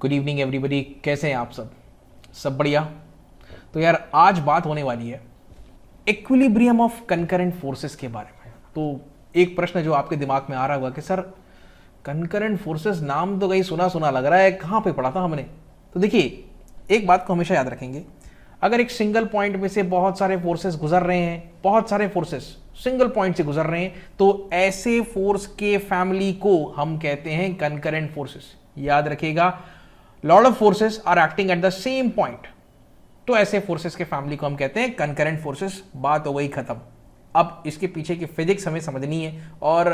Good evening everybody, कैसे हैं आप सब बढ़िया। तो यार आज बात होने वाली है इक्विलिब्रियम ऑफ कंकरेंट फोर्सेस के बारे में। तो एक प्रश्न जो आपके दिमाग में आ रहा होगा कि सर कंकरेंट फोर्सेस नाम तो कहीं सुना सुना लग रहा है, कहाँ पे पढ़ा था हमने। तो देखिए एक बात को हमेशा याद रखेंगे, अगर एक सिंगल पॉइंट में से बहुत सारे फोर्सेस गुजर रहे हैं, बहुत सारे फोर्सेस सिंगल पॉइंट से गुजर रहे हैं, तो ऐसे फोर्स के फैमिली को हम कहते हैं कंकरेंट फोर्सेस। याद रखिएगा, lot of forces are acting at the same point, तो ऐसे फोर्सेस के फैमिली को हम कहते हैं कंकरेंट फोर्सेस। बात हो गई खत्म। अब इसके पीछे की फिजिक्स हमें समझनी है और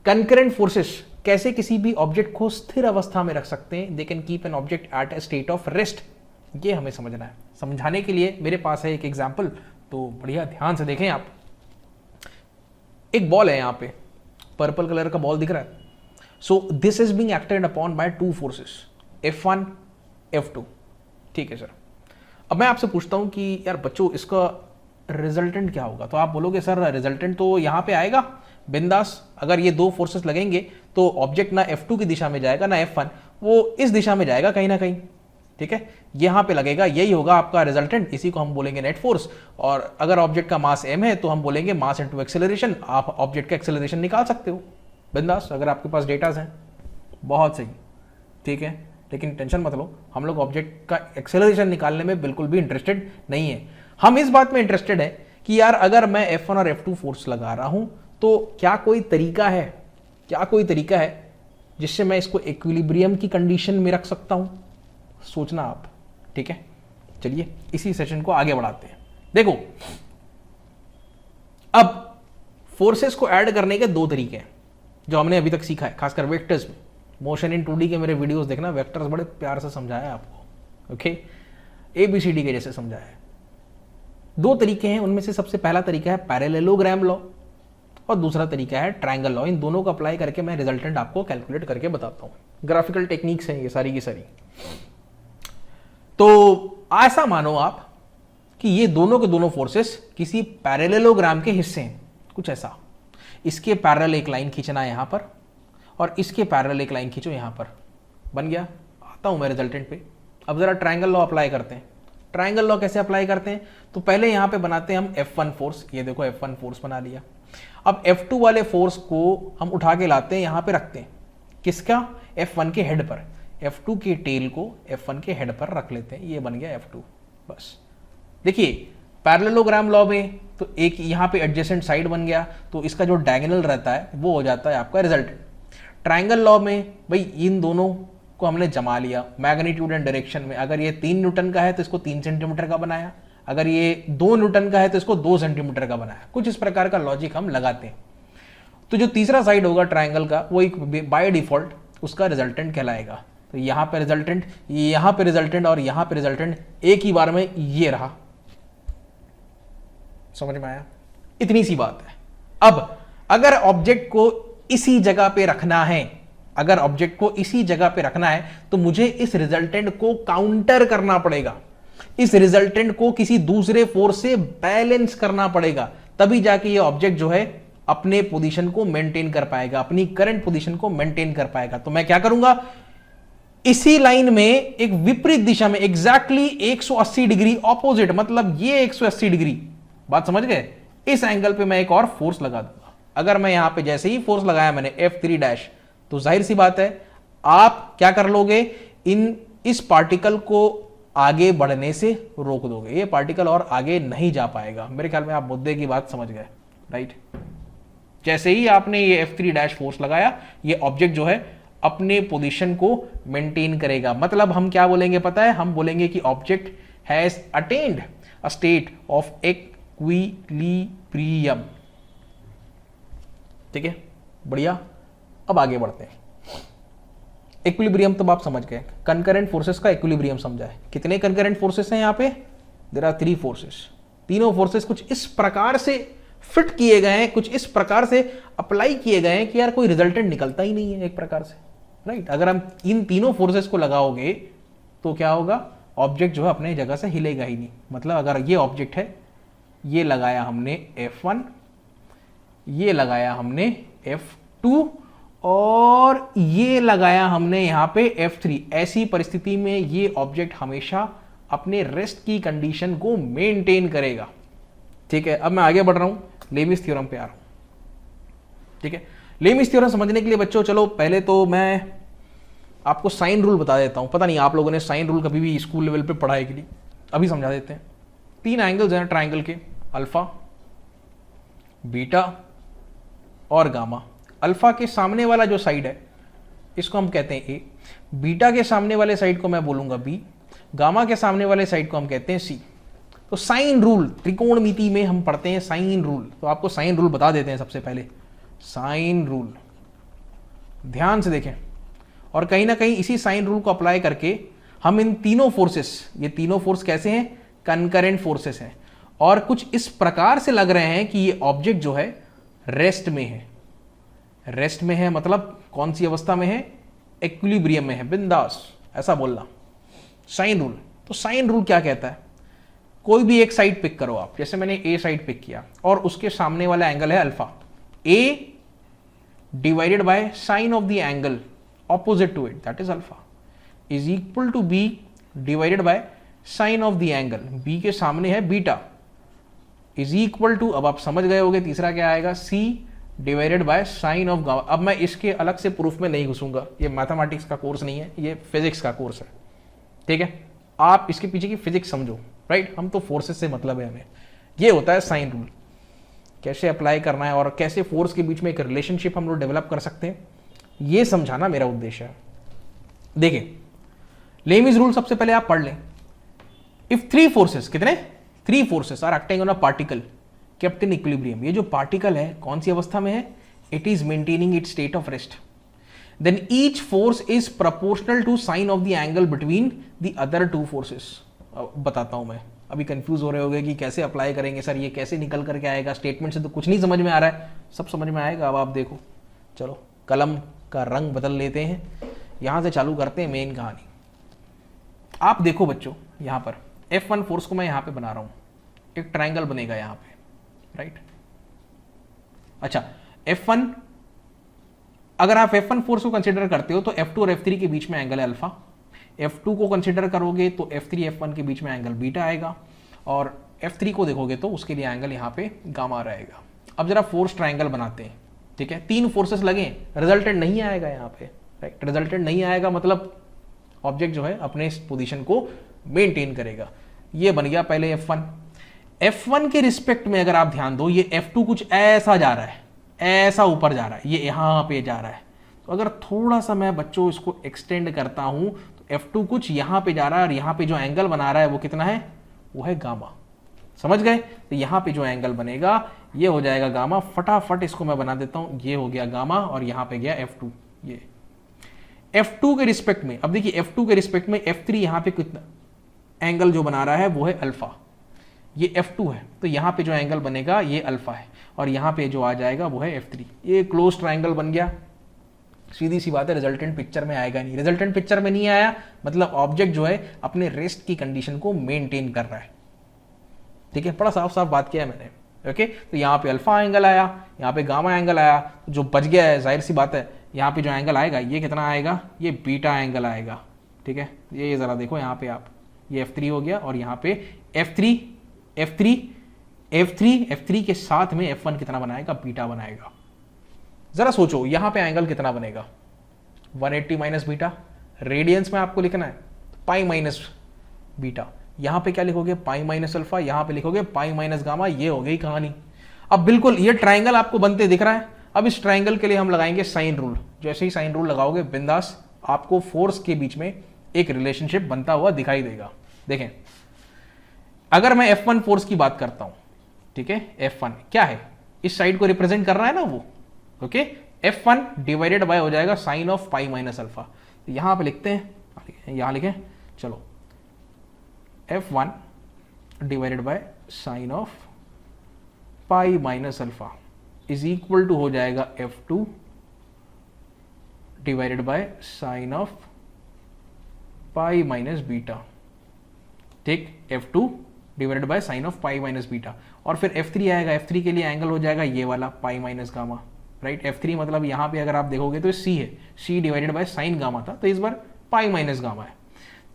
कंकरेंट फोर्सेस कैसे किसी भी ऑब्जेक्ट को स्थिर अवस्था में रख सकते हैं, they can keep an object at a state of rest, ये हमें समझना है। समझाने के लिए मेरे पास है एक एग्जांपल, तो बढ़िया ध्यान से देखें आप। एक बॉल है, यहां पे पर्पल कलर का बॉल दिख रहा है। So this is being acted upon by two forces, F1 F2। ठीक है सर। अब मैं आपसे पूछता हूं कि यार बच्चों इसका रिजल्टेंट क्या होगा, तो आप बोलोगे सर रिजल्टेंट तो यहां पे आएगा बिंदास। अगर ये दो फोर्सेस लगेंगे तो ऑब्जेक्ट ना F2 की दिशा में जाएगा ना F1, वो इस दिशा में जाएगा कहीं ना कहीं। ठीक है, यहां पे लगेगा, यही होगा आपका रिजल्टेंट, इसी को हम बोलेंगे नेट फोर्स। और अगर ऑब्जेक्ट का मास m है तो हम बोलेंगे मास इनटू एक्सेलरेशन। आप ऑब्जेक्ट का एक्सेलरेशन निकाल सकते हो बिंदास अगर आपके पास डेटाज हैं। बहुत सही, ठीक है, लेकिन टेंशन मत लो, हम लोग ऑब्जेक्ट का एक्सेलरेशन निकालने में बिल्कुल भी इंटरेस्टेड नहीं है। हम इस बात में इंटरेस्टेड है कि यार अगर मैं F1 और F2 फोर्स लगा रहा हूं तो क्या कोई तरीका है जिससे मैं इसको इक्विलिब्रियम की कंडीशन में रख सकता हूं। सोचना आप, ठीक है। चलिए इसी सेशन को आगे बढ़ाते हैं। देखो अब फोर्सेस को ऐड करने के दो तरीके हैं जो हमने अभी तक सीखा है, खासकर वेक्टर्स में। मोशन इन 2D के मेरे वीडियोस देखना, वेक्टर्स बड़े प्यार से समझाया है आपको, ओके, ABCD के जैसे समझाया है। दो तरीके हैं, उनमें से सबसे पहला तरीका है पैरेललोग्राम लॉ और दूसरा तरीका है ट्रायंगल लॉ। इन दोनों को अप्लाई करके मैं रिजल्टेंट आपको कैलकुलेट करके बताता हूं। ग्राफिकल टेक्निक्स हैं ये सारी की सारी। तो ऐसा मानो आप कि ये दोनों के दोनों फोर्सेस किसी पैरेललोग्राम के हिस्से हैं, कुछ ऐसा। इसके पैरेलल एक लाइन खींचना है यहां पर और इसके पैरेलल एक लाइन खींचो यहां पर। बन गया। आता हूं मैं रिजल्टेंट पे। अब जरा ट्रायंगल लॉ अप्लाई करते हैं। ट्रायंगल लॉ कैसे अप्लाई करते हैं, तो पहले यहां पे बनाते हैं हम F1 फोर्स। ये देखो F1 फोर्स बना लिया। अब F2 वाले फोर्स को हम उठा के लाते हैं, यहां पे रखते हैं। किसका? F1 के हेड पर। F2 के टेल को F1 के हेड पर रख लेते हैं। ये बन गया F2। बस देखिए पैरेललोग्राम लॉ में तो एक यहां पे एडजेसेंट साइड बन गया, तो इसका जो डायगोनल रहता है वो हो जाता है आपका रिजल्ट। ट्रायंगल लॉ में भाई इन दोनों को हमने जमा लिया मैग्नीट्यूड एंड डायरेक्शन में। अगर ये 3 न्यूटन का है तो इसको 3 सेंटीमीटर का बनाया, अगर ये 2 न्यूटन का है तो इसको 2 सेंटीमीटर का बनाया। कुछ इस प्रकार का लॉजिक हम लगाते हैं। तो जो तीसरा साइड होगा ट्रायंगल का, वो एक बाय डिफॉल्ट उसका रिजल्टेंट कहलाएगा। तो यहां पे रिजल्टेंट, यहां पे रिजल्टेंट और यहां पे रिजल्टेंट एक ही बार में ये रहा। समझ में आया? इतनी सी बात है। अब अगर ऑब्जेक्ट को इसी जगह पे रखना है, अगर ऑब्जेक्ट को इसी जगह पे रखना है तो मुझे इस रिजल्टेंट को काउंटर करना पड़ेगा। इस रिजल्टेंट को किसी दूसरे फोर्स से बैलेंस करना पड़ेगा, तभी जाके ये ऑब्जेक्ट जो है अपने पोजीशन को मेंटेन कर पाएगा, अपनी करंट पोजीशन को मेंटेन कर पाएगा। तो मैं क्या करूंगा, इसी लाइन में एक विपरीत दिशा में एग्जैक्टली 180 डिग्री ऑपोजिट, मतलब ये 180 डिग्री, बात समझ गए, इस एंगल पे मैं एक और फोर्स लगा दूंगा। अगर मैं यहां पे जैसे ही फोर्स लगाया मैंने F3 डैश, तो जाहिर सी बात है आप क्या कर लोगे, इस पार्टिकल को आगे बढ़ने से रोक दोगे। ये पार्टिकल और आगे नहीं जा पाएगा। मेरे ख्याल में आप मुद्दे की बात समझ गए, राइट। जैसे ही आपने ये F3 डैश फोर्स लगाया, ये ऑब्जेक्ट जो है अपने पोजीशन को मेंटेन करेगा। मतलब हम क्या बोलेंगे पता है, हम बोलेंगे कि object has attend a state of equilibrium. ठीक है, बढ़िया। अब आगे बढ़ते हैं। इक्विलिब्रियम तो आप समझ गए, कंकरेंट फोर्सेस का इक्विलिब्रियम समझा है। कितने कंकरेंट फोर्सेस हैं यहाँ पे? There are 3 forces. तीनों फोर्सेस कुछ इस प्रकार से फिट किए गए हैं, कुछ इस प्रकार से अप्लाई किए गए हैं कि यार कोई रिजल्टेंट निकलता ही नहीं है एक प्रकार से, राइट। अगर हम इन तीनों फोर्सेस को लगाओगे तो क्या होगा, ऑब्जेक्ट जो है अपने जगह से हिलेगा ही नहीं। मतलब अगर ये ऑब्जेक्ट है, ये लगाया हमने F1, ये लगाया हमने F2 और ये लगाया हमने यहां पे F3। ऐसी परिस्थिति में ये ऑब्जेक्ट हमेशा अपने रेस्ट की कंडीशन को मेंटेन करेगा। ठीक है, अब मैं आगे बढ़ रहा हूं, लेमिस थ्योरम पे आ रहा हूं। ठीक है, लेमिस थ्योरम समझने के लिए बच्चों चलो पहले तो मैं आपको साइन रूल बता देता हूं। पता नहीं आप लोगों ने साइन रूल कभी भी स्कूल लेवल पे पढ़ा है कि नहीं, अभी समझा देते हैं। 3 एंगल्स हैं ट्राइंगल के, अल्फा, बीटा और गामा। अल्फा के सामने वाला जो साइड है इसको हम कहते हैं ए, बीटा के सामने वाले साइड को मैं बोलूंगा बी, गामा के सामने वाले साइड को हम कहते हैं सी। तो साइन रूल, त्रिकोणमिति में हम पढ़ते हैं साइन रूल, तो आपको साइन रूल बता देते हैं सबसे पहले। साइन रूल ध्यान से देखें, और कहीं ना कहीं इसी साइन रूल को अप्लाई करके हम इन तीनों फोर्सेस, ये तीनों फोर्स कैसे हैं, कंकरेंट फोर्सेस हैं, और कुछ इस प्रकार से लग रहे हैं कि ये ऑब्जेक्ट जो है रेस्ट में है। रेस्ट में है मतलब कौन सी अवस्था में है, इक्विलिब्रियम में है, बिंदास, ऐसा बोलना साइन रूल। तो साइन रूल क्या कहता है, कोई भी एक साइड पिक करो आप, जैसे मैंने ए साइड पिक किया और उसके सामने वाला एंगल है alpha, A divided by sine of the angle opposite to it, that is alpha, is equal to b divided by sin of the angle, b के सामने है बीटा, is equal to, अब आप समझ गए होंगे तीसरा क्या आएगा, c divided by sin of gamma. अब मैं इसके अलग से प्रूफ में नहीं घुसूंगा, ये मैथमेटिक्स का कोर्स नहीं है, ये फिजिक्स का कोर्स है। ठीक है, आप इसके पीछे की फिजिक्स समझो, राइट, हम तो फोर्सेस से मतलब है हमें। ये होता है साइन रूल, कैसे अप्लाई करना है और कैसे फोर्स के बीच में एक रिलेशनशिप हम लोग डेवलप कर सकते हैं, ये समझाना मेरा उद्देश्य है। देखिए, लेमिस रूल सबसे पहले आप पढ़ लें। इफ 3 फोर्सेस, कितने, 3 forces are acting on a particle kept in equilibrium, ये जो पार्टिकल है कौन सी अवस्था में है, it is maintaining its state of rest, then each force is proportional to sine of the angle between the other 2 forces. बताता हूं मैं, अभी कंफ्यूज हो रहे होगे कि कैसे अप्लाई करेंगे सर, ये कैसे निकल करके आएगा, स्टेटमेंट से तो कुछ नहीं समझ में आ रहा है, सब समझ में आएगा। अब आप देखो, चलो कलम का रंग बदल लेते हैं, यहां से चालू करते हैं मेन कहानी। आप देखो बच्चों, यहां पर F1 फोर्स को मैं यहां पे बना रहा हूं, एक ट्रायंगल बनेगा यहां पे, राइट। अच्छा, F1, अगर आप F1 फोर्स को कंसीडर करते हो तो F2 और F3 के बीच में एंगल है अल्फा, F2 को कंसीडर करोगे तो F3 F1 के बीच में एंगल बीटा आएगा, और F3 को देखोगे तो उसके लिए एंगल यहां पे गामा रहेगा। अब जरा फोर्स ट्रायंगल बनाते हैं। ठीक है, 3 फोर्सेस लगे, रिजल्टेंट नहीं आएगा यहाँ पे, राइट, रिजल्टेंट नहीं आएगा मतलब ऑब्जेक्ट जो है अपने पोजीशन को मेंटेन करेगा। ये बन गया पहले F1। F1 के रिस्पेक्ट में अगर आप ध्यान दो, ये F2 कुछ ऐसा जा रहा है, ऐसा ऊपर जा रहा है, ये यहाँ पे जा रहा है। तो अगर थोड़ा सा मैं बच्चों इसको एक्सटेंड करता हूं तो F2 कुछ यहाँ पे जा रहा है, और यहाँ पे जो एंगल बना रहा है वो कितना है, वो है गामा। समझ गए? तो यहां पे जो एंगल बनेगा ये हो जाएगा गामा। फटाफट इसको मैं बना देता हूं, ये हो गया गामा और यहां पे गया F2। ये F2 के रिस्पेक्ट में, अब देखिए F2 के रिस्पेक्ट में F3 यहां पे कितना एंगल जो बना रहा है वो है अल्फा, ये F2 है, तो यहां पे जो एंगल बनेगा ये अल्फा है, और यहां पे जो आ जाएगा वो है F3। ये क्लोज ट्रायंगल बन गया। सीधी सी बात है, रिजल्टेंट पिक्चर में आएगा नहीं। रिजल्टेंट पिक्चर में नहीं आया मतलब ऑब्जेक्ट जो है अपने रेस्ट की कंडीशन को मेंटेन कर रहा है। ठीक है, बड़ा साफ साफ बात किया है मैंने। ओके, तो यहाँ पे अल्फा एंगल आया, यहाँ पे गामा एंगल आया, जो बच गया है जाहिर सी बात है यहाँ पे जो एंगल आएगा ये कितना आएगा, ये बीटा एंगल आएगा। ठीक है, ये जरा देखो यहाँ पे आप, ये F3 हो गया और यहाँ पे F3 के साथ में F1 कितना बनाएगा, बीटा बनाएगा। जरा सोचो यहाँ पे एंगल कितना बनेगा, 180 माइनस बीटा, रेडियंस में आपको लिखना है पाई माइनस बीटा। यहां पे क्या लिखोगे, पाई माइनस अल्फा, यहां पे लिखोगे पाई माइनस गामा। ये हो गई कहानी। अब बिल्कुल ये ट्रायंगल आपको बनते दिख रहा है। अब इस ट्रायंगल के लिए हम लगाएंगे साइन रूल। जैसे ही साइन रूल लगाओगे बिंदास आपको फोर्स के बीच में एक रिलेशनशिप बनता हुआ दिखाई देगा। देखें, अगर मैं F1 फोर्स की बात करता हूं, ठीक है, F1 क्या है, इस साइड को रिप्रेजेंट कर रहा है ना वो। ओके, F1 डिवाइडेड बाय हो जाएगा sine of pi minus alpha. यहां पे लिखते हैं, यहां लिखें, चलो F1 divided by sine of pi minus alpha is equal to हो जाएगा F2 divided by sine of pi minus beta. ठीक, F2 divided by sine of pi minus beta, और फिर F3 आएगा। F3 के लिए एंगल हो जाएगा ये वाला pi minus gamma, right. F3 मतलब यहाँ पे अगर आप देखोगे तो C है, C divided by sign gamma था, तो इस बार पाई माइनस गामा है।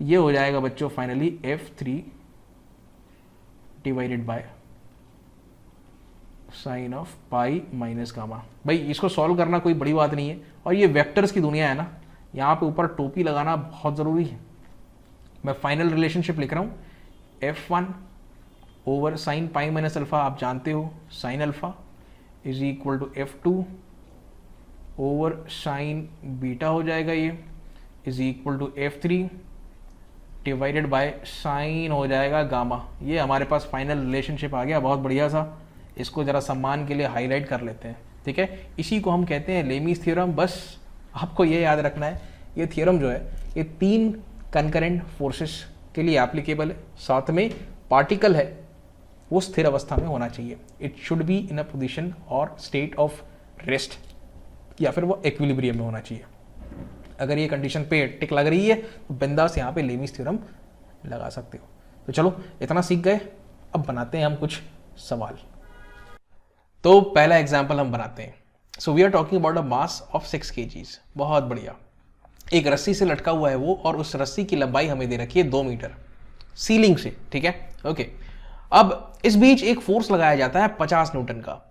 ये हो जाएगा बच्चों finally F3 divided by sine of pi minus gamma. भाई इसको सॉल्व करना कोई बड़ी बात नहीं है, और ये वेक्टर्स की दुनिया है ना, यहाँ पे ऊपर टोपी लगाना बहुत ज़रूरी है। मैं फाइनल रिलेशनशिप लिख रहा हूँ, F1 over sine pi minus alpha, आप जानते हो sine alpha is equal to F2 over sine beta हो जाएगा, ये is equal to F3 divided by sine हो जाएगा गामा। ये हमारे पास फाइनल रिलेशनशिप आ गया, बहुत बढ़िया सा। इसको जरा सम्मान के लिए हाईलाइट कर लेते हैं, ठीक है। इसी को हम कहते हैं लेमीज थ्योरम। बस आपको ये याद रखना है, ये थ्योरम जो है ये 3 कंकरेंट फोर्सेस के लिए एप्लीकेबल है, साथ में पार्टिकल है वो स्थिर अवस्था में होना चाहिए। It should be in a position और स्टेट ऑफ रेस्ट, या फिर वो इक्विलिब्रियम में होना चाहिए। अगर ये कंडीशन पे टिक लग रही है तो बिंदास यहाँ पे लेमीज थ्योरम लगा सकते हो। तो चलो इतना सीख गए, अब बनाते हैं हम कुछ सवाल। तो पहला एग्जाम्पल हम बनाते हैं। So we are talking about a mass of 6 kgs। बहुत बढ़िया। एक रस्सी से लटका हुआ है वो, और उस रस्सी की लंबाई हमें दे रखी है 2 मीटर सीलिंग से, ठीक है, ओके। अब इस बीच एक फोर्स लगाया जाता है 50 न्यूटन का।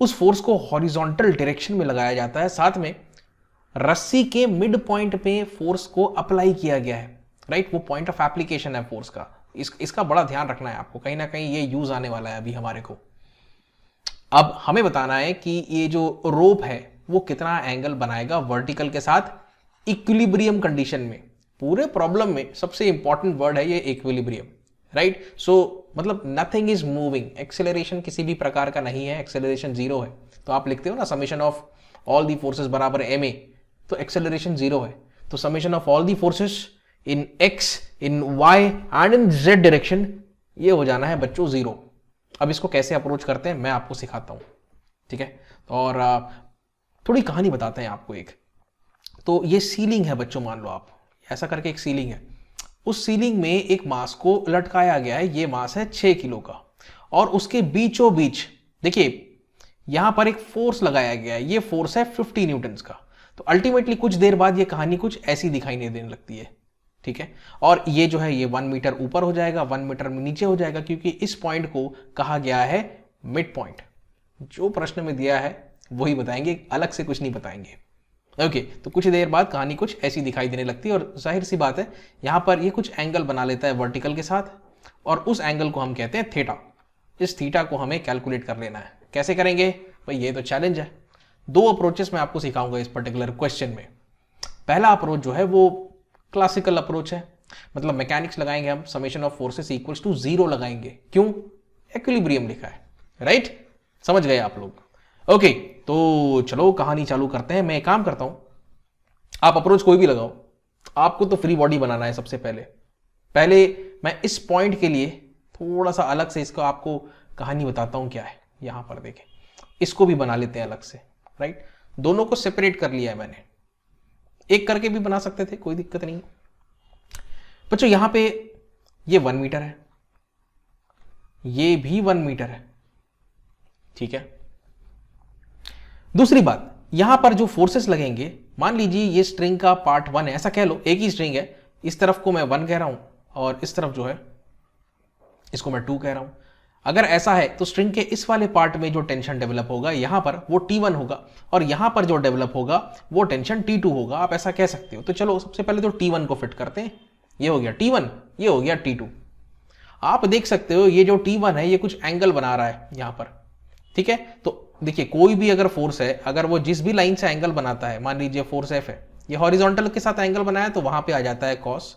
उस फोर्स को हॉरिजॉन्टल डायरेक्शन में लगाया जाता है, साथ में रस्सी के मिड पॉइंट पे फोर्स को अप्लाई किया गया है, राइट। वो पॉइंट ऑफ एप्लीकेशन है फोर्स का। इसका बड़ा ध्यान रखना है आपको, कहीं ना कहीं ये यूज आने वाला है अभी हमारे को। अब हमें बताना है कि ये जो रोप है वो कितना एंगल बनाएगा वर्टिकल के साथ इक्विलिब्रियम कंडीशन में। पूरे प्रॉब्लम में सबसे इंपॉर्टेंट वर्ड है ये इक्विलिब्रियम, राइट। सो मतलब नथिंग इज मूविंग, एक्सेलरेशन किसी भी प्रकार का नहीं है, एक्सेलरेशन 0 है। तो आप लिखते हो ना summation of all the forces बराबर ma, तो एक्सेलरेशन 0 है। तो summation of all the forces in x, in y and in z direction, ये हो जाना है बच्चों 0। अब इसको कैसे अप्रोच करते हैं मैं आपको सिखाता हूं, ठीक है। और थोड़ी कहानी बताते हैं आपको एक। तो ये सीलिंग है बच्चों, मान लो आप ऐसा करके एक सीलिंग है। उस सीलिंग में एक मास को लटकाया गया है, ये मास है 6 किलो का, और उसके बीचों बीच देखिए यहां पर एक फोर्स लगाया गया है, ये फोर्स है 50 न्यूटन्स का। तो अल्टीमेटली कुछ देर बाद ये कहानी कुछ ऐसी दिखाई नहीं देने लगती है, ठीक है। और ये जो है ये 1 मीटर ऊपर हो जाएगा, 1 मीटर नीचे हो जाएगा, क्योंकि इस पॉइंट को कहा गया है मिड पॉइंट। जो प्रश्न में दिया है वही बताएंगे, अलग से कुछ नहीं बताएंगे, ओके। तो कुछ देर बाद कहानी कुछ ऐसी दिखाई देने लगती है, और जाहिर सी बात है यहां पर ये कुछ एंगल बना लेता है वर्टिकल के साथ, और उस एंगल को हम कहते हैं थीटा। इस थीटा को हमें कैलकुलेट कर लेना है। कैसे करेंगे भाई, ये तो चैलेंज है। 2 अप्रोचेस मैं आपको सिखाऊंगा इस पर्टिकुलर क्वेश्चन में। पहला अप्रोच जो है वो क्लासिकल अप्रोच है, मतलब मैकेनिक्स लगाएंगे हम, summation of forces equals to 0 लगाएंगे। क्यों? इक्विलिब्रियम लिखा है, राइट। समझ गए आप लोग, ओके। तो चलो कहानी चालू करते हैं। मैं एक काम करता हूं, आप अप्रोच कोई भी लगाओ, आपको तो फ्री बॉडी बनाना है। सबसे पहले मैं इस पॉइंट के लिए थोड़ा सा अलग से इसको आपको कहानी बताता हूं क्या है। यहां पर देखें, इसको भी बना लेते हैं अलग से, राइट। दोनों को सेपरेट कर लिया है मैंने, एक करके भी बना सकते थे, कोई दिक्कत नहीं। बच्चों यहां पे ये 1 मीटर है, ये भी 1 मीटर है, ठीक है। दूसरी बात, यहां पर जो फोर्सेस लगेंगे, मान लीजिए ये स्ट्रिंग का पार्ट 1 है, ऐसा कह लो, एक ही स्ट्रिंग है। इस तरफ को मैं 1 कह रहा हूं, और इस तरफ जो है इसको मैं 2 कह रहा हूं। अगर ऐसा है तो स्ट्रिंग के इस वाले पार्ट में जो टेंशन डेवलप होगा यहां पर वो T1 होगा, और यहां पर जो डेवलप होगा वो टेंशन T2 होगा। आप ऐसा कह सकते हो। तो चलो सबसे पहले तो T1 को फिट करते हैं। ये हो गया T1, ये हो गया T2। आप देख सकते हो ये जो T1 है ये कुछ एंगल बना रहा है यहां पर, ठीक है। तो देखिए कोई भी अगर फोर्स है, अगर वो जिस भी लाइन से एंगल बनाता है, मान लीजिए फोर्स F है, ये हॉरिजॉन्टल के साथ एंगल बनाया तो वहां पे आ जाता है कॉस,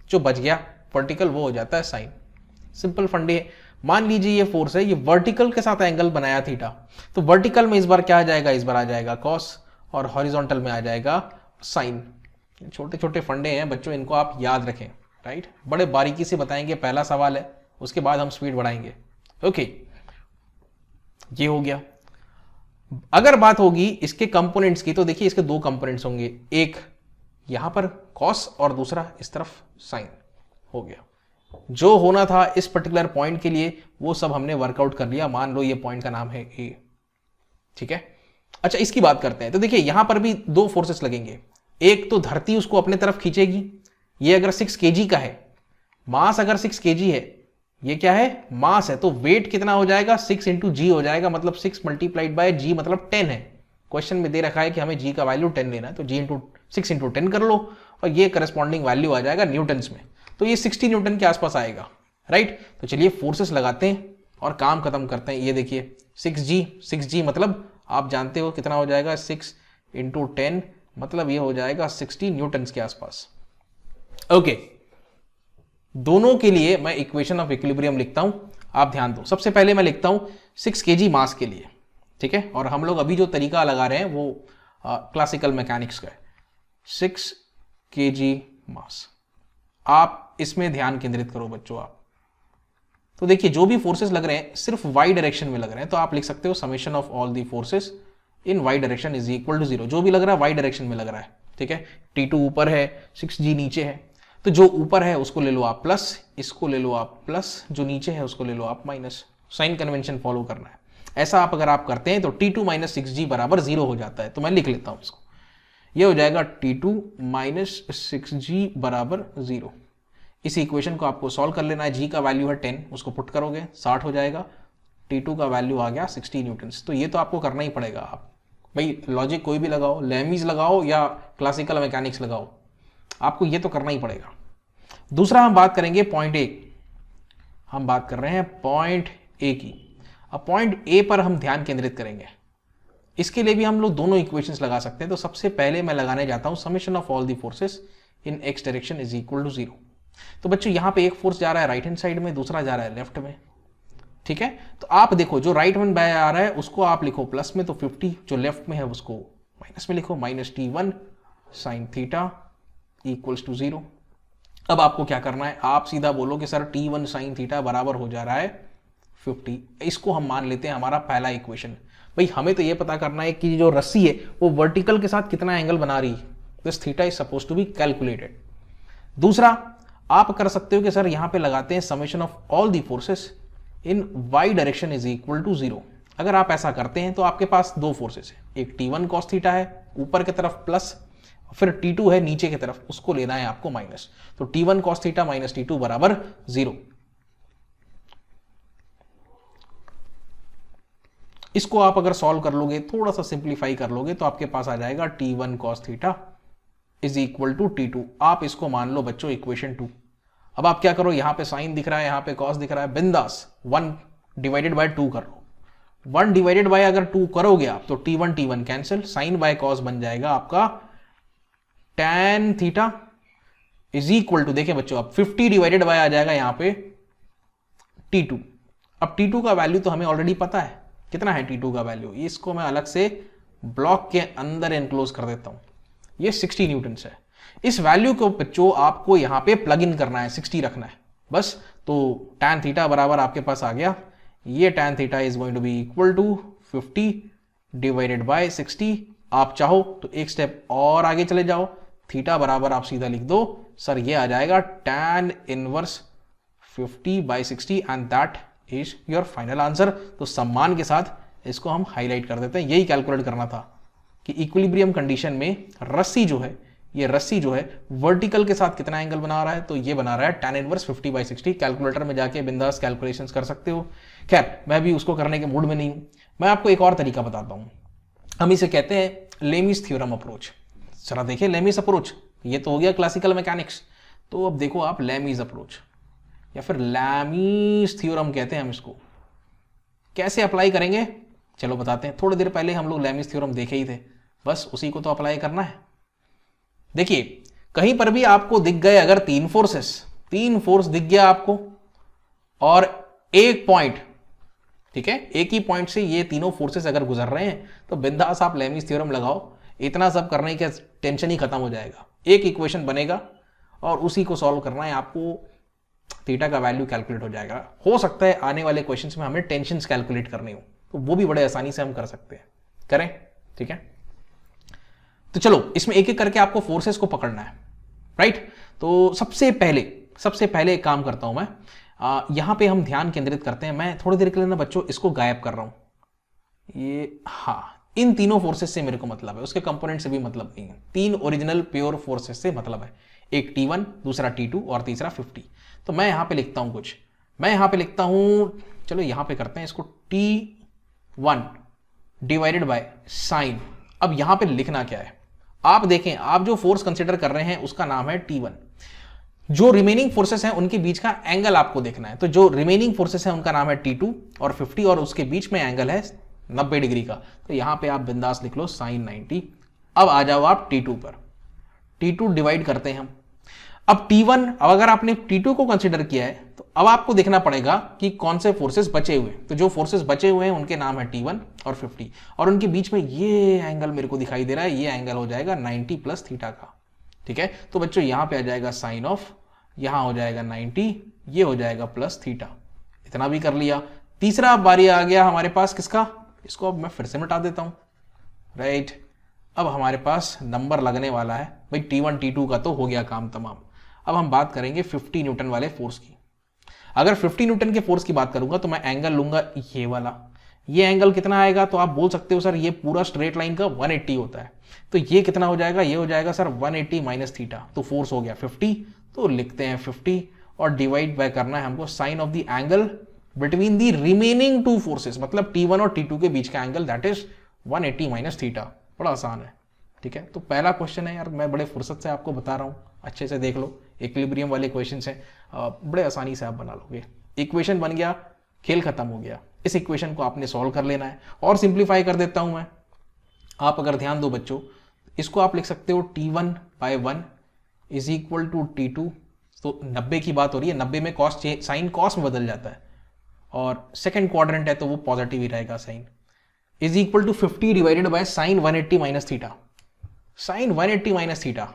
जो बच गया वर्टिकल वो हो जाता है साइन। सिंपल फंडे है। मान लीजिए ये फोर्स है, ये वर्टिकल के साथ एंगल बनाया थीटा, तो वर्टिकल में इस बार क्या आ जाएगा, इस बार आ जाएगा कॉस, और हॉरिजॉन्टल में आ जाएगा साइन। छोटे छोटे फंडे हैं बच्चों, इनको आप याद रखें, राइट। बड़े बारीकी से बताएंगे, पहला सवाल है, उसके बाद हम स्पीड बढ़ाएंगे, ओके। ये हो गया। अगर बात होगी इसके कंपोनेंट्स की, तो देखिए इसके 2 कंपोनेंट्स होंगे, एक यहां पर कॉस और दूसरा इस तरफ साइन। हो गया, जो होना था इस पर्टिकुलर पॉइंट के लिए वो सब हमने वर्कआउट कर लिया। मान लो ये पॉइंट का नाम है ए, ठीक है। अच्छा, इसकी बात करते हैं। तो देखिए यहां पर भी दो फोर्सेस लगेंगे, एक तो धरती उसको अपने तरफ खींचेगी, ये अगर 6 केजी का है, मास अगर 6 केजी है, ये क्या है, मास है, तो वेट कितना हो जाएगा, 6 इंटू जी हो जाएगा, मतलब 6 मल्टीप्लाइड बाय जी मतलब 10 है। क्वेश्चन में दे रखा है कि हमें जी का वैल्यू 10 लेना है, तो जी इंटू 6 इंटू 10 कर लो और ये करस्पॉन्डिंग वैल्यू आ जाएगा न्यूटन्स में, तो ये 60 न्यूटन के आसपास आएगा, राइट। तो चलिए फोर्सेस लगाते हैं और काम खत्म करते हैं। ये देखिए 6G मतलब आप जानते हो कितना हो जाएगा, 6 इंटू 10 मतलब ये हो जाएगा 60 न्यूटन्स के आसपास। ओके, दोनों के लिए मैं इक्वेशन ऑफ इक्विलिब्रियम लिखता हूं, आप ध्यान दो। सबसे पहले मैं लिखता हूं 6 केजी मास के लिए, ठीक है, और हम लोग अभी जो तरीका लगा रहे हैं वो क्लासिकल मैकेनिक्स का है। 6 केजी मास, आप इसमें ध्यान केंद्रित करो बच्चों। आप तो देखिए जो भी फोर्सेस लग रहे हैं सिर्फ वाई डायरेक्शन में लग रहे हैं, तो आप लिख सकते हो summation of all the forces in Y direction is equal to 0। जो भी लग रहा है वाई डायरेक्शन में लग रहा है, ठीक है। T2 ऊपर है, 6G नीचे है, तो जो ऊपर है उसको ले लो आप प्लस, इसको ले लो आप प्लस, जो नीचे है उसको ले लो आप माइनस। साइन कन्वेंशन फॉलो करना है। ऐसा आप अगर आप करते हैं तो T2 माइनस 6G बराबर 0 हो जाता है। तो मैं लिख लेता हूं इसको, ये हो जाएगा T2 माइनस 6G बराबर 0। इस इक्वेशन को आपको सॉल्व कर लेना है। G का वैल्यू है 10, उसको पुट करोगे 60 हो जाएगा, T2 का वैल्यू आ गया 60 न्यूटन्स। तो ये तो आपको करना ही पड़ेगा। आप भाई लॉजिक कोई भी लगाओ, लेमीज लगाओ या क्लासिकल मैकेनिक्स लगाओ, आपको ये तो करना ही पड़ेगा। दूसरा हम बात करेंगे पॉइंट ए, हम बात कर रहे हैं पॉइंट ए की। अब पॉइंट ए पर हम ध्यान केंद्रित करेंगे, इसके लिए भी हम लोग दोनों इक्वेशंस लगा सकते हैं। तो सबसे पहले मैं लगाने जाता हूं summation of all the forces in X direction is equal to 0। तो बच्चों यहां पे एक फोर्स जा रहा है राइट हैंड साइड में, दूसरा जा रहा है लेफ्ट में, ठीक है। तो आप देखो जो राइट हैंड बाय आ रहा है उसको आप लिखो प्लस में, तो 50, जो लेफ्ट में है उसको माइनस में लिखो, minus T1 sine theta equals to 0। अब आपको क्या करना है, आप सीधा बोलो कि सर T1 साइन थीटा बराबर हो जा रहा है 50। इसको हम मान लेते हैं हमारा पहला इक्वेशन। भाई हमें तो ये पता करना है कि जो रस्सी है वो वर्टिकल के साथ कितना एंगल बना रही है, this theta is suppose to be calculated. दूसरा आप कर सकते हो कि सर यहां पे लगाते हैं summation of all the forces in Y direction is equal to 0। अगर आप ऐसा करते हैं तो आपके पास दो फोर्सेस है, एक T1 cos थीटा है ऊपर की तरफ प्लस, फिर T2 है नीचे की तरफ, उसको लेना है आपको माइनस। तो T1 cos theta minus T2 बराबर 0। इसको आप अगर सॉल्व कर लोगे, थोड़ा सा सिंप्लीफाई कर लोगे, तो आपके पास आ जाएगा T1 cos theta is equal to T2। आप इसको मान लो बच्चों इक्वेशन 2। अब आप क्या करो, यहां पे साइन दिख रहा है, यहां पे कॉस दिख रहा है, बिंदास 1 डिवाइडेड बाय 2 कर लो। 1 डिवाइडेड बाय अगर 2 करोगे आप तो T1 cancel, sign by cos बन जाएगा आपका tan theta is equal to, देखिए बच्चों अब 50 डिवाइडेड बाय आ जाएगा यहां पे T2। अब T2 का वैल्यू तो हमें ऑलरेडी पता है, कितना है T2 का वैल्यू, इसको मैं अलग से ब्लॉक के अंदर एनक्लोज कर देता हूं, ये 60 न्यूटन्स है। इस वैल्यू को बच्चों आपको यहां पे प्लग इन करना है, 60 रखना है बस। तो tan थीटा बराबर आपके पास आ गया, ये tan theta is going to be equal to 50 divided by 60। आप चाहो तो एक स्टेप और आगे चले जाओ, थीटा बराबर आप सीधा लिख दो सर ये आ जाएगा tan inverse 50 by 60 and that is your final answer. तो सम्मान के साथ इसको हम हाईलाइट कर देते हैं। यही कैलकुलेट करना था कि इक्विलिब्रियम कंडीशन में रस्सी जो है, ये रस्सी जो है वर्टिकल के साथ कितना एंगल बना रहा है, तो ये बना रहा है tan इनवर्स 50 बाई 60। कैलकुलेटर में जाके बिंदास कैलकुलेशंस कर सकते हो। खैर मैं भी उसको करने के मूड में नहीं हूं, मैं आपको एक और तरीका बताता हूं। हम इसे कहते हैं लेमीज थ्योरम अप्रोच। जरा देखिए लेमीज अप्रोच, ये तो हो गया क्लासिकल मैकेनिक्स। तो अब देखो आप लेमीज अप्रोच या फिर लैमीज थ्योरम कहते हैं हम इसको। कैसे अप्लाई करेंगे चलो बताते हैं। थोड़ी देर पहले हम लोग लैमीज थ्योरम देखे ही थे, बस उसी को तो अप्लाई करना है। देखिए कहीं पर भी आपको दिख गए अगर तीन फोर्स दिख गया आपको और एक पॉइंट, ठीक है, एक ही पॉइंट से ये तीनों फोर्सेस अगर गुजर रहे हैं तो बिंदास आप लेमीज थ्योरम लगाओ। इतना सब करने का टेंशन ही खत्म हो जाएगा। एक इक्वेशन बनेगा और उसी को सॉल्व करना है आपको, थीटा का वैल्यू कैलकुलेट हो जाएगा। हो सकता है आने वाले क्वेश्चंस में हमें टेंशन्स कैलकुलेट करनी हो तो वो भी बड़े आसानी से हम कर सकते हैं, करें, ठीक है। तो चलो इसमें एक एक करके आपको फोर्सेस को पकड़ना है, राइट। तो सबसे पहले एक काम करता हूं मैं, यहां पे हम ध्यान केंद्रित करते हैं। मैं थोड़ी देर के लिए ना बच्चों इसको गायब कर रहा हूं, ये हाँ, इन तीनों फोर्सेस से मेरे को मतलब है, उसके कंपोनेंट से भी मतलब नहीं है। 3 ओरिजिनल प्योर फोर्सेस से मतलब है, एक T1, दूसरा T2 और तीसरा 50। तो मैं यहां पे लिखता हूं कुछ, मैं यहां पे लिखता हूं, चलो यहां पे करते हैं इसको, T1 डिवाइडेड बाय साइन। अब यहां पे लिखना क्या है, आप देखें, आप जो फोर्स कंसिडर कर रहे हैं उसका नाम है T1। जो रिमेनिंग फोर्सेस हैं उनके बीच का एंगल आपको देखना है, तो जो रिमेनिंग फोर्सेस हैं उनका नाम है T2 और 50, और उसके बीच में एंगल है 90 डिग्री का। तो यहां पे आप बिंदास लिख लो साइन 90। अब आ जाओ आप T2 पर, T2 डिवाइड करते हैं हम। अब T1, अब अगर आपने T2 को कंसिडर किया है तो अब आपको देखना पड़ेगा कि कौन से फोर्सेस बचे हुए हैं। तो जो फोर्सेस बचे हुए हैं उनके नाम है T1 और 50, और उनके बीच में ये एंगल मेरे को दिखाई दे रहा है, ये एंगल हो जाएगा 90 प्लस थीटा का। ठीक है, तो बच्चों यहां पे आ जाएगा साइन ऑफ, यहां हो जाएगा 90, ये हो जाएगा प्लस थीटा। इतना भी कर लिया। तीसरा बारी आ गया हमारे पास किसका, इसको अब मैं फिर से मिटा देता हूं, राइट। अब हमारे पास नंबर लगने वाला है भाई, T1 T2 का तो हो गया काम तमाम। अब हम बात करेंगे 50 न्यूटन वाले फोर्स की। अगर 50 न्यूटन के फोर्स की बात करूंगा तो मैं एंगल लूंगा ये वाला। ये एंगल कितना आएगा, तो आप बोल सकते हो सर ये पूरा स्ट्रेट लाइन का 180 होता है, तो ये कितना हो जाएगा, ये हो जाएगा सर 180 माइनस थीटा। तो फोर्स हो गया 50, तो लिखते हैं 50 और डिवाइड बाय करना है हमको sine of the angle between the remaining two forces, मतलब T1 और T2 के बीच का एंगल, दैट इज 180 माइनस थीटा। बड़ा आसान है। ठीक है, तो पहला क्वेश्चन है यार, मैं बड़े फुर्सत से आपको बता रहा हूं, अच्छे से देख लो, इक्विलिब्रियम वाले क्वेश्चन हैं, बड़े आसानी से आप बना लोगे। इक्वेशन बन गया, खेल खत्म हो गया। इस इक्वेशन को आपने सॉल्व कर लेना है, और सिंप्लीफाई कर देता हूं मैं। आप अगर ध्यान दो बच्चों, इसको आप लिख सकते हो T1 by 1 is equal to T2। तो 90 की बात हो रही है, 90 में कॉस साइन कॉस में बदल जाता है, और सेकंड क्वाड्रेंट है तो वो पॉजिटिव ही रहेगा sine, is equal to 50 divided by sine 180 minus theta. Sine 180 minus theta,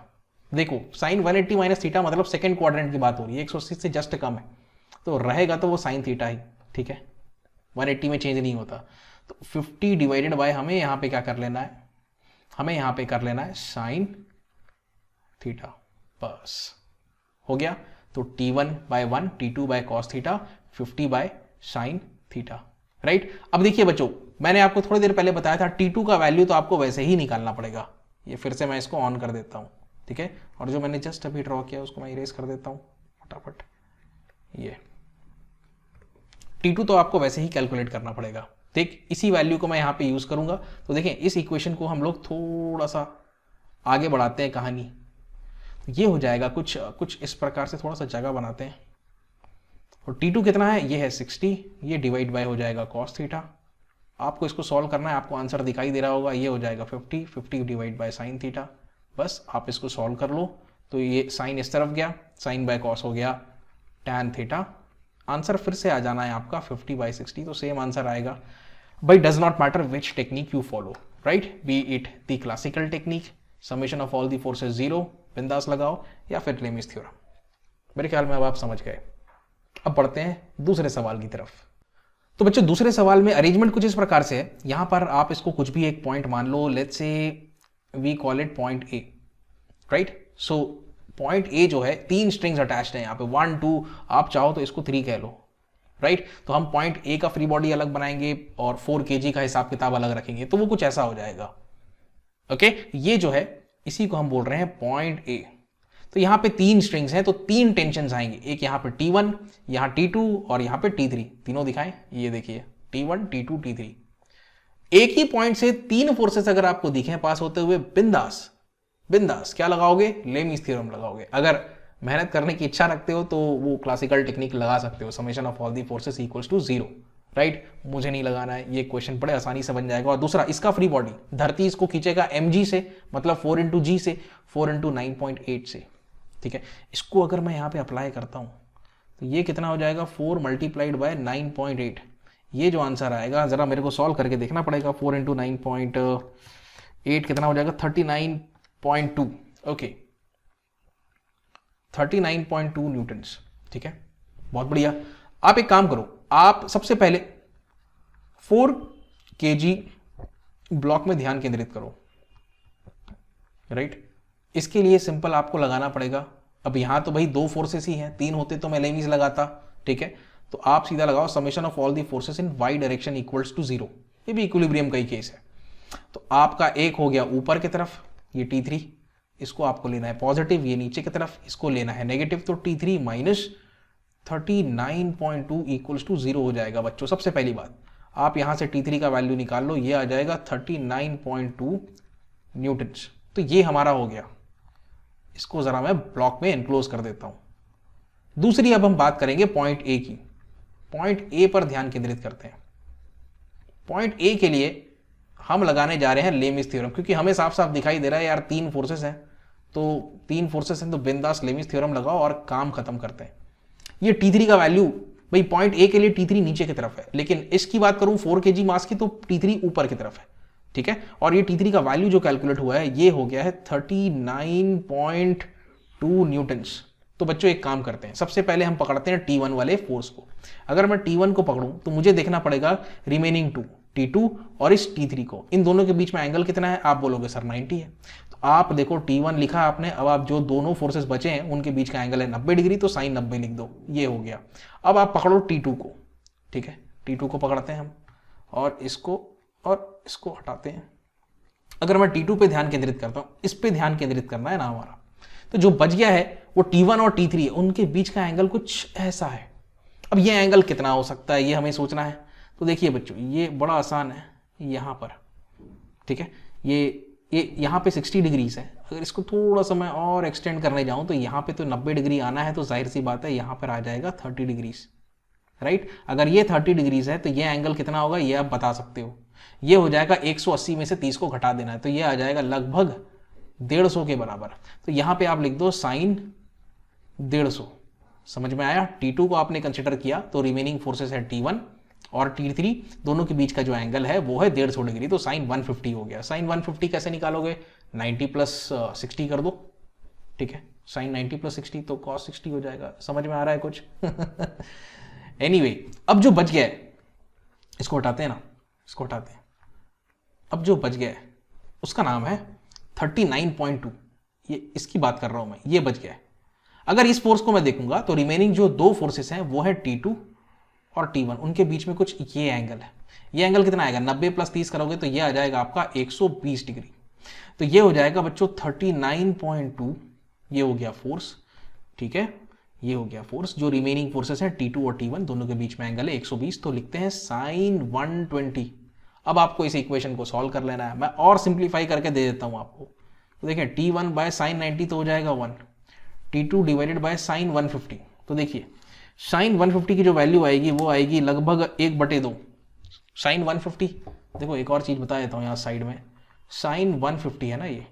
देखो साइन 180 माइनस थीटा मतलब सेकंड क्वाड्रेंट की बात हो रही है, 180 से जस्ट कम है, तो रहेगा तो वो साइन थीटा ही। ठीक है, 180 में चेंज नहीं होता। तो 50 डिवाइडेड बाय, हमें यहां पे क्या कर लेना है, हमें यहां पे कर लेना है साइन थीटा, बस हो गया। तो T1 by 1, T2 by cos theta, 50 by sine theta, right. अब देखिए बच्चों, मैंने आपको थोड़ी देर पहले बताया था T2 का वैल्यू तो आपको वैसे ही निकालना पड़ेगा। ये फिर से मैं इसको ऑन कर देता हूं, ठीक है, और जो मैंने जस्ट अभी ड्रॉ किया उसको मैं इरेज कर देता हूं फटाफट। ये T2 तो आपको वैसे ही कैलकुलेट करना पड़ेगा, ठीक। इसी वैल्यू को मैं यहां पे यूज करूंगा। तो देखें, इस इक्वेशन को हम लोग थोड़ा सा आगे बढ़ाते हैं कहानी, ये हो जाएगा कुछ इस प्रकार से, थोड़ा सा जगह बनाते हैं। और T2 कितना है, ये है 60, ये डिवाइड बाय हो जाएगा कॉस थीटा। आपको इसको सॉल्व करना है, आपको आंसर दिखाई दे रहा होगा, ये हो जाएगा 50, 50 डिवाइड बाय साइन थीटा। बस आप इसको सॉल्व कर लो, तो ये साइन इस तरफ गया, साइन बाय कॉस हो गया टैन थीटा। आंसर फिर से आ जाना है आपका 50 बाय 60, तो सेम आंसर आएगा। But does not matter which technique you follow, right, B it the classical technique, summation of all the forces 0, बिंदास लगाओ, या फिर लेमिस थ्योरम। मेरे ख्याल में अब आप समझ गए। अब बढ़ते हैं दूसरे सवाल की तरफ। तो बच्चों, दूसरे सवाल में अरेंजमेंट कुछ इस प्रकार से है, यहां पर आप इसको कुछ भी एक पॉइंट मान लो, let's say we call it point A, right. So point A जो है, 3 स्ट्रिंग्स अटैच्ड है यहाँ पे, 1 2, आप चाहो तो इसको 3 कह लो, राइट। तो हम पॉइंट ए का फ्री बॉडी अलग बनाएंगे और 4 kg का हिसाब किताब अलग रखेंगे, तो वो कुछ ऐसा हो जाएगा। ओके, ये जो है इसी को हम बोल रहे हैं पॉइंट ए। तो यहां पे 3 स्ट्रिंग्स हैं, तो 3 टेंशन आएंगे, एक यहां पे T1, यहां T2 और यहां पे T3। तीनों दिखाएं, ये देखिए T1 T2 T3। एक ही पॉइंट से 3 फोर्सेस अगर आपको दिखें पास होते हुए, बिंदास बिंदास क्या लगाओगे, लेमिस थ्योरम लगाओगे। अगर मेहनत करने की इच्छा रखते हो तो वो क्लासिकल टेक्निक लगा सकते हो, summation of all the forces equals to 0, right. मुझे नहीं लगाना है, ये क्वेश्चन बड़े आसानी से बन जाएगा। और दूसरा, इसका फ्री बॉडी, धरती इसको खींचेगा mg से, मतलब 4 इंटू जी से, 4 इंटू 9.8 से, ठीक है। इसको अगर मैं यहाँ पे अप्लाई करता हूँ तो ये कितना हो जाएगा, 4 मल्टीप्लाइड बाय 9.8। ये जो आंसर आएगा, जरा मेरे को सॉल्व करके देखना पड़ेगा। 4 इंटू 9.8 कितना हो जाएगा, 39.2, ओके, 39.2 न्यूटन्स, ठीक है, बहुत बढ़िया। आप एक काम करो, आप सबसे पहले 4 kg ब्लॉक में ध्यान केंद्रित करो, राइट। इसके लिए सिंपल आपको लगाना पड़ेगा। अब यहां तो भाई 2 फोर्सेस ही हैं, 3 होते तो मैं लेमिस लगाता, ठीक है। तो आप सीधा लगाओ summation of all the forces in Y direction equals to 0। ये भी इक्विलिब्रियम का ही केस है। तो आपका एक हो गया ऊपर की तरफ, ये T3, इसको आपको लेना है पॉजिटिव, ये नीचे की तरफ इसको लेना है नेगेटिव, तो T3 माइनस 39.2 इक्वल्स टू 0 हो जाएगा बच्चों। सबसे पहली बात आप यहां से T3 का वैल्यू निकाल लो, ये आ जाएगा 39.2 न्यूटन्स। तो ये हमारा हो गया, इसको जरा मैं ब्लॉक में एनक्लोज कर देता हूं। दूसरी अब हम बात करेंगे पॉइंट ए की। पॉइंट ए पर ध्यान केंद्रित करते हैं। पॉइंट ए के लिए हम लगाने जा रहे हैं लेमिस थ्योरम, क्योंकि हमें साफ साफ दिखाई दे रहा है यार तीन फोर्सेस हैं, तो तीन फोर्सेस हैं तो बिंदास लेमिस थ्योरम लगाओ और काम खत्म करते हैं। ये T3 का वैल्यू भाई पॉइंट ए के लिए T3 नीचे की तरफ है, लेकिन इसकी बात करूं 4 kg मास की तो T3 ऊपर की तरफ है, ठीक है। और ये T3 का वैल्यू जो कैलकुलेट हुआ है ये हो गया है 39.2 न्यूटन्स। तो बच्चों एक काम करते हैं, सबसे पहले हम पकड़ते हैं T1 वाले फोर्स को। अगर मैं T1 को पकड़ूं तो मुझे देखना पड़ेगा रिमेनिंग टू, T2 और इस T3 को, इन दोनों के बीच में एंगल कितना है। आप बोलोगे सर 90 है, तो आप देखो T1 लिखा आपने, अब आप जो दोनों फोर्सेस बचे हैं उनके बीच का एंगल है 90 डिग्री, तो साइन 90 लिख दो, ये हो गया। अब आप पकड़ो T2 को, ठीक है, T2 को पकड़ते हैं हम और इसको हटाते हैं। अगर मैं T2 पे ध्यान केंद्रित करता हूं, इस पे ध्यान केंद्रित करना है ना हमारा, तो जो बच गया है वो T1 और T3 है, उनके बीच का एंगल कुछ ऐसा है। अब ये एंगल कितना हो सकता है ये हमें सोचना है। तो देखिए बच्चों ये बड़ा आसान है, यहां पर, ठीक है, ये यहाँ पे 60 डिग्रीज है। अगर इसको थोड़ा सा मैं और एक्सटेंड करने जाऊं तो यहाँ पे तो 90 डिग्री आना है, तो जाहिर सी बात है यहाँ पर आ जाएगा 30 डिग्रीज, राइट। अगर ये 30 डिग्रीज है तो ये एंगल कितना होगा ये आप बता सकते हो। ये हो जाएगा 180 में से 30 को घटा देना है, तो ये आ जाएगा लगभग 150 के बराबर। तो यहाँ पे आप लिख दो साइन 150। समझ में आया। T2 को आपने कंसिडर किया तो रिमेनिंग फोर्सेस है T1 और T3, दोनों के बीच का जो एंगल है वो है 150 डिग्री, तो साइन 150 हो गया। साइन 150 कैसे निकालोगे, 90 + 60 कर दो, ठीक है, साइन 90 + 60 तो cos 60 हो जाएगा। समझ में आ रहा है कुछ? एनीवे, अब जो बच गया है इसको हटाते हैं ना, इसको हटाते हैं। अब जो बच गया है उसका नाम है 39.2, ये इसकी बात कर रहा हूं मैं, ये बच गया है। अगर इस फोर्स को मैं देखूंगा तो रिमेनिंग जो दो फोर्सेस हैं वो है T2 और T1, उनके बीच में कुछ ये एंगल है। ये एंगल कितना आएगा, 90 + 30 करोगे तो ये आ जाएगा आपका 120 डिग्री। तो ये हो जाएगा बच्चों 39.2, ये हो गया फोर्स, ठीक है, ये हो गया फोर्स। जो रिमेनिंग फोर्सेस हैं T2 और T1, दोनों के बीच में एंगल है 120, तो लिखते हैं साइन 120। अब आपको इस इक्वेशन को सॉल्व कर लेना है, मैं और सिंप्लीफाई करके दे देता हूं आपको। तो देखिए T1/sin 90 तो हो जाएगा 1, T2 डिवाइडेड बाय साइन 150। तो देखिए साइन 150 की जो वैल्यू आएगी वो आएगी लगभग 1/2 साइन 150। देखो एक और चीज बता देता हूँ यहाँ साइड में, साइन 150 है ना, ये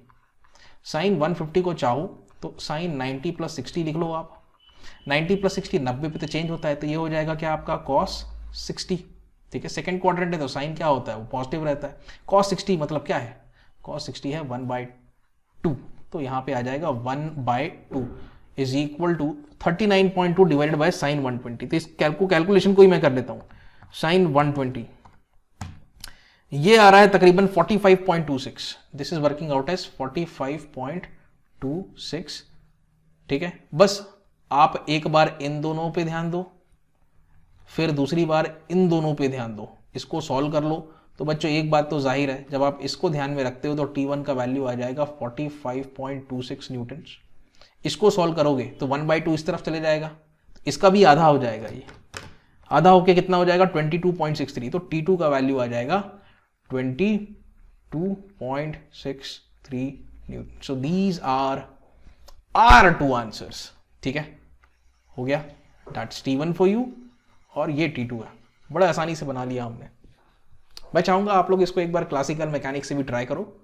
साइन 150 को चाहो तो साइन 90 + 60 लिख लो आप। 90 + 60 90 पे तो चेंज होता है, तो ये हो जाएगा क्या आपका cos 60, ठीक है। सेकंड क्वाड्रेंट है तो साइन क्या होता है, वो पॉजिटिव रहता है। cos 60 मतलब क्या है, cos 60 है 1/2, तो यहाँ पे आ जाएगा 1/2 is equal to 39.2 divided by sine 120। तो इस कैलकुलेशन को ही मैं कर लेता हूँ, साइन 120 ये आ रहा है तकरीबन 45.26, this is working out as 45.26, ठीक है। बस आप एक बार इन दोनों पे ध्यान दो, फिर दूसरी बार इन दोनों पे ध्यान दो, इसको सॉल्व कर लो। तो बच्चों एक बात तो जाहिर है, जब आप इसको ध्यान में रखते हो तो T1 का वैल्यू आ जाएगा 45.26 न्यूटन। इसको सॉल्व करोगे तो 1/2 इस तरफ चले जाएगा, इसका भी आधा हो जाएगा, ये आधा होके कितना हो जाएगा 22.63। तो T2 का वैल्यू आ जाएगा 22.63 newton. So these are two answers, ठीक है, हो गया। दैट्स T1 फॉर यू और ये T2 है। बड़ा आसानी से बना लिया हमने। मैं चाहूंगा आप लोग इसको एक बार क्लासिकल मैकेनिक्स से भी ट्राई करो,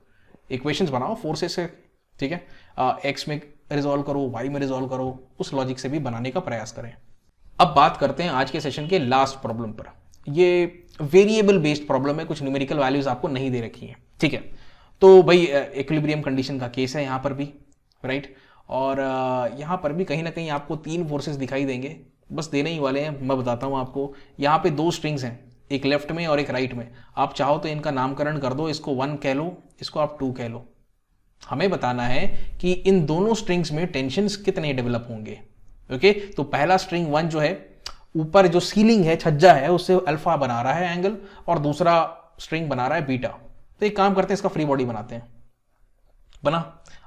इक्वेशंस बनाओ फोर्सेस से, ठीक है, एक्स में रिजॉल्व करो, वाई में रिजॉल्व करो, उस लॉजिक से भी बनाने का प्रयास करें। अब बात करते हैं आज के सेशन के लास्ट प्रॉब्लम पर। ये वेरिएबल बेस्ड प्रॉब्लम है, कुछ न्यूमेरिकल वैल्यूज आपको नहीं दे रखी है, ठीक है। तो भाई इक्विलिब्रियम कंडीशन का केस है यहाँ पर भी, राइट। और यहाँ पर भी कहीं ना कहीं आपको तीन फोर्सेस दिखाई देंगे, बस देने ही वाले हैं। मैं बताता हूँ आपको, यहाँ पे दो स्ट्रिंग्स हैं, एक लेफ्ट में और एक राइट में। आप चाहो तो इनका नामकरण कर दो, इसको 1 कह लो, इसको आप 2 कह लो। हमें बताना है कि इन दोनों स्ट्रिंग्स में टेंशन्स कितने डेवलप होंगे, ओके। तो पहला स्ट्रिंग 1 जो है, ऊपर जो सीलिंग है, छज्जा है, उससे अल्फा बना रहा है एंगल, और दूसरा स्ट्रिंग बना रहा है बीटा, तो एक काम करते हैं, इसका फ्री बॉडी बनाते हैं। बना।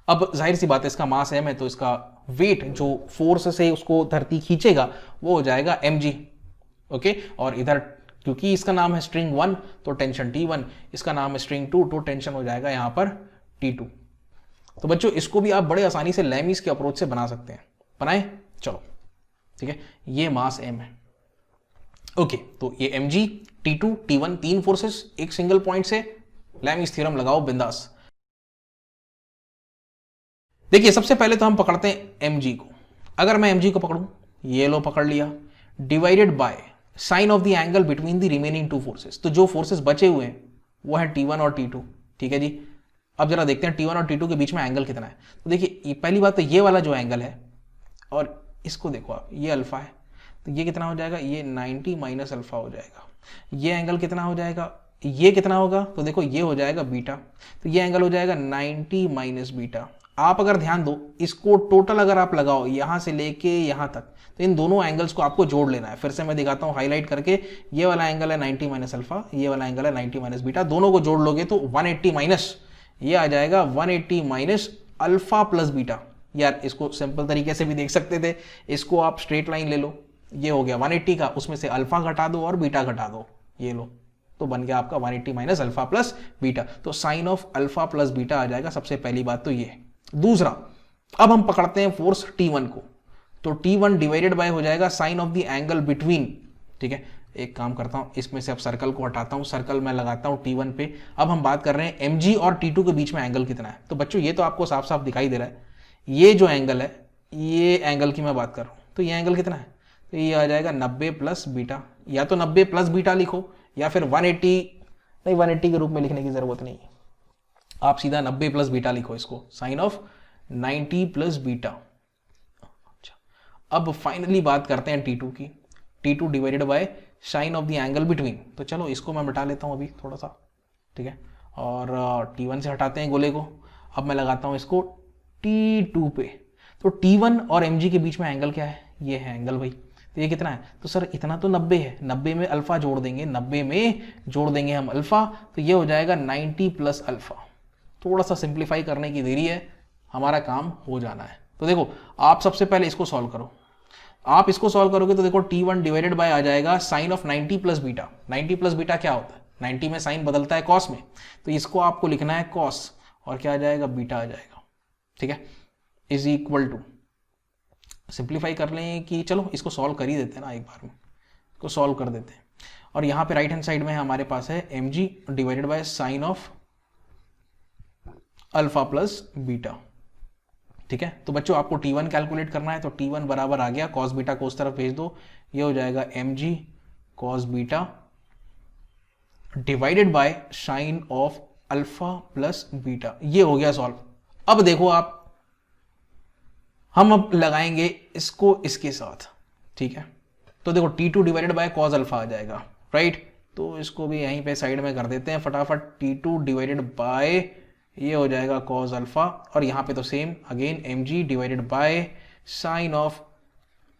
अब जाहिर सी बात है, इसका मास m है तो इसका वेट जो फोर्स से उसको धरती खींचेगा वो हो जाएगा mg। ओके, और इधर क्योंकि इसका नाम है स्ट्रिंग 1 तो टेंशन T1, इसका नाम है स्ट्रिंग 2 तो टेंशन हो जाएगा यहां पर T2। तो बच्चों इसको भी आप बड़े आसानी से लैमीज के अप्रोच से बना सकते हैं। बनाए, चलो ठीक है, ये मास m है। ओके, तो ये mg, T2, T1 तीन फोर्सेस एक सिंगल पॉइंट से, लैमीज थ्योरम लगाओ बिंदास। देखिए सबसे पहले तो हम पकड़ते हैं mg को। अगर मैं mg को पकड़ूं, ये लो पकड़ लिया, divided by sine of the angle between the remaining two forces. तो जो फोर्सेस बचे हुए हैं वो है T1 और T2। ठीक है जी, अब जरा देखते हैं T1 और T2 के बीच में एंगल कितना है। तो देखिए पहली बात तो ये वाला जो एंगल है, और इसको देखो आप, ये अल्फा है तो ये कितना हो जाएगा, ये 90 माइनस अल्फा हो जाएगा। ये एंगल कितना हो जाएगा, ये कितना होगा, तो देखो ये हो जाएगा बीटा, तो ये एंगल हो जाएगा 90 माइनस बीटा। आप अगर ध्यान दो, इसको टोटल अगर आप लगाओ यहां से लेके यहां तक, तो इन दोनों एंगल्स को आपको जोड़ लेना है। फिर से मैं दिखाता हूं हाईलाइट करके, ये वाला एंगल है 90 माइनस अल्फा, ये वाला एंगल है 90 माइनस बीटा, दोनों को जोड़ लोगे तो 180 माइनस, ये आ जाएगा 180 माइनस अल्फा प्लस बीटा। यार इसको सिंपल तरीके से भी देख सकते थे, इसको आप स्ट्रेट लाइन ले लो, ये हो गया 180 का, उसमें से अल्फा घटा दो और बीटा घटा दो, ये लो, तो बन गया आपका 180 माइनस अल्फा प्लस बीटा। तो sine of alpha plus beta आ जाएगा। सबसे पहली बात तो ये। दूसरा, अब हम पकड़ते हैं फोर्स T1 को, तो T1 डिवाइडेड बाय हो जाएगा sine of the angle between. ठीक है, एक काम करता हूं, इसमें से अब सर्कल को हटाता हूं, सर्कल मैं लगाता हूं T1 पे। अब हम बात कर रहे हैं mg और T2 के बीच में एंगल कितना है। तो बच्चों ये तो आपको साफ साफ दिखाई दे रहा है, ये जो एंगल है, ये एंगल की मैं बात कर रहा हूं, तो ये एंगल कितना है, तो ये आ जाएगा 90 प्लस बीटा। या तो 90 प्लस बीटा लिखो या फिर 180, नहीं 180 के रूप में लिखने की जरूरत नहीं, आप सीधा 90 प्लस बीटा लिखो इसको, साइन ऑफ 90 प्लस बीटा। अच्छा, अब फाइनली बात करते हैं T2 की, T2 divided by sine of the angle between. तो चलो इसको मैं मिटा लेता हूं अभी थोड़ा सा, ठीक है, और T1 से हटाते हैं गोले को। अब मैं लगाता हूं इसको T2 पे। तो T1 और mg के बीच में एंगल क्या है, ये है एंगल भाई। तो ये कितना है, तो सर इतना तो 90 है, 90 में अल्फा जोड़ देंगे, 90 में जोड़ देंगे हम अल्फा, तो ये हो जाएगा 90 प्लस अल्फा। थोड़ा सा सिंप्लीफाई करने की देरी है, हमारा काम हो जाना है। तो देखो आप सबसे पहले इसको सॉल्व करो, आप इसको सॉल्व करोगे तो देखो T1 डिवाइडेड बाय आ जाएगा sine of 90 plus beta. 90 plus beta क्या होता है, 90 में साइन बदलता है कॉस में, तो इसको आपको लिखना है कॉस, और क्या आ जाएगा, बीटा आ जाएगा। ठीक है, इज इक्वल टू, सिंप्लीफाई कर लें कि चलो इसको सॉल्व कर ही देते हैं ना, एक बार में इसको सॉल्व कर देते हैं। और यहाँ पे राइट हैंड साइड में हमारे पास है mg divided by sine of alpha plus beta. ठीक है, तो बच्चों आपको T1 कैलकुलेट करना है, तो T1 बराबर आ गया, कॉस बीटा को उस तरफ भेज दो, ये हो जाएगा mg cos beta divided by sine of alpha plus beta. ये हो गया सॉल्व। अब देखो आप, हम अब लगाएंगे इसको इसके साथ। ठीक है, तो देखो T2 divided by cos alpha आ जाएगा, राइट। तो इसको भी यहीं पे साइड में कर देते हैं फटाफट, T2 डिवाइडेड बाय ये हो जाएगा कॉस अल्फा, और यहाँ पे तो same again mg divided by sine of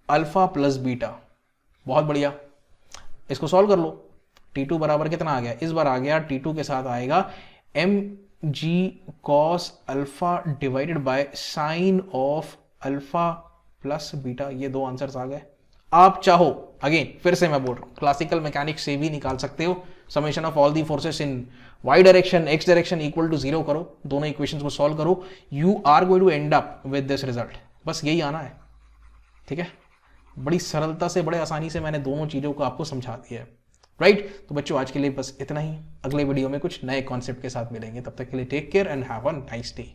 alpha plus beta. बहुत बढ़िया, इसको सॉल्व कर लो। T2 बराबर कितना आ गया, इस बार आ गया T2 के साथ आएगा mg cos alpha divided by sine of alpha plus beta. ये दो आंसर्स आ गए। आप चाहो, अगेन फिर से मैं बोल रहा हूं, क्लासिकल मैकेनिक्स से भी निकाल सकते हो। Summation of all the forces in Y direction X direction equal to 0 करो, दोनों इक्वेशंस को सॉल्व करो, you are going to end up with this result. बस यही आना है। ठीक है, बड़ी सरलता से, बड़े आसानी से मैंने दोनों चीजों को आपको समझा दिया है, राइट। तो बच्चों आज के लिए बस इतना ही, अगले वीडियो में कुछ नए कॉन्सेप्ट के साथ मिलेंगे, तब तक के लिए take care and have a nice day.